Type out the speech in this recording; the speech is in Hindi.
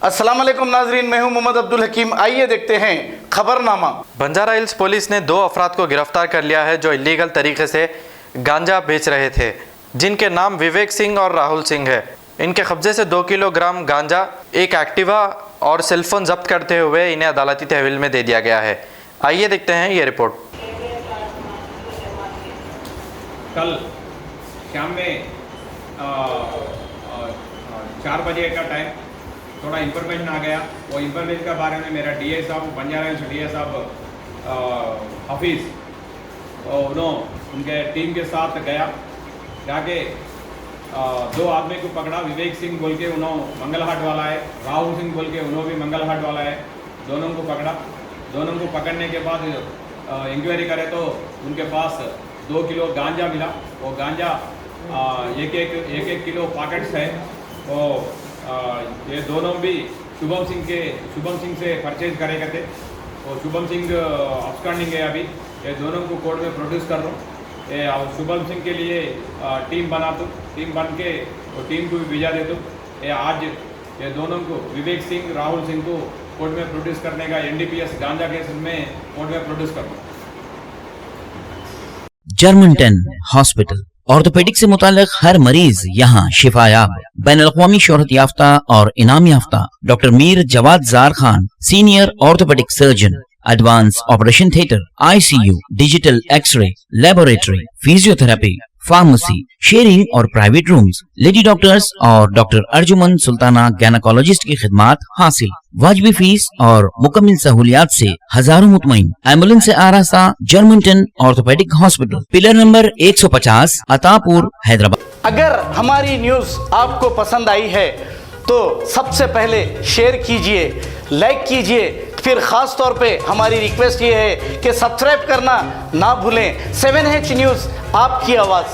अस्सलाम वालेकुम नाजरीन, मैं हूं मोहम्मद अब्दुल हकीम। आइए देखते हैं खबरनामा। बंजारा हिल्स पुलिस ने 2 अफराद को गिरफ्तार कर लिया है जो इलीगल तरीके से गांजा बेच रहे थे, जिनके नाम विवेक सिंह और राहुल सिंह है। इनके कब्जे से 2 किलोग्राम गांजा, एक एक्टिवा और सेलफोन जब्त करते हुए इन्हें अदालती तहवील में दे दिया गया है। आइए देखते हैं ये रिपोर्ट। कल शाम में 4 बजे का टाइम थोड़ा इन्फॉर्मेशन आ गया। वो इन्फॉर्मेशन के बारे में मेरा डीए साहब, बंजारा हिल्स डीए साहब हाफिज़ उनके टीम के साथ गया। जाके 2 आदमी को पकड़ा। विवेक सिंह बोल के उन्होंने मंगलहाट वाला है, राहुल सिंह बोल के उन्होंने भी मंगलहाट वाला है। दोनों को पकड़ा। दोनों को पकड़ने के बाद इंक्वायरी करे तो उनके पास 2 किलो गांजा मिला। वो गांजा एक किलो पैकेट्स है। वो ये दोनों भी शुभम सिंह से परचेज करेगा थे। वो शुभम सिंह अब्सकॉन्डिंग है। अभी ये दोनों को कोर्ट में प्रोड्यूस कर रहा हूँ। ये शुभम सिंह के लिए टीम बना दूँ, टीम बन के वो टीम को भी भेजा दे दूँ। ये आज ये दोनों को, विवेक सिंह, राहुल सिंह को कोर्ट में प्रोड्यूस करने का NDPS गांजा केस में कोर्ट में प्रोड्यूस कर दूँ। जर्मनटन हॉस्पिटल ऑर्थोपेडिक से मुताल्लिक हर मरीज यहाँ शिफायाब। बैनुल-अक़वामी शोहरत याफ्ता और इनाम याफ्ता doctor Mir Jawad Jar Khan, senior orthopaedic surgeon, advance operation theatre, ICU, digital x-ray, laboratory, physiotherapy, pharmacy, sharing और प्राइवेट रूम्स, लेडी डॉक्टर्स और डॉक्टर अर्जुमन सुल्ताना गैनाकोलॉजिस्ट की खिदमात हासिल। वाजबी फीस और मुकम्मल सहूलियात से हजारों मुतमईन। एम्बुलेंस से आरास्ता Germanton orthopaedic hospital, pillar number 150, Attapur, Hyderabad. अगर हमारी न्यूज़ आपको पसंद आई है तो सबसे पहले शेयर कीजिए, लाइक कीजिए। फिर ख़ास तौर पे हमारी रिक्वेस्ट ये है कि सब्सक्राइब करना ना भूलें। 7H न्यूज़, आपकी आवाज़।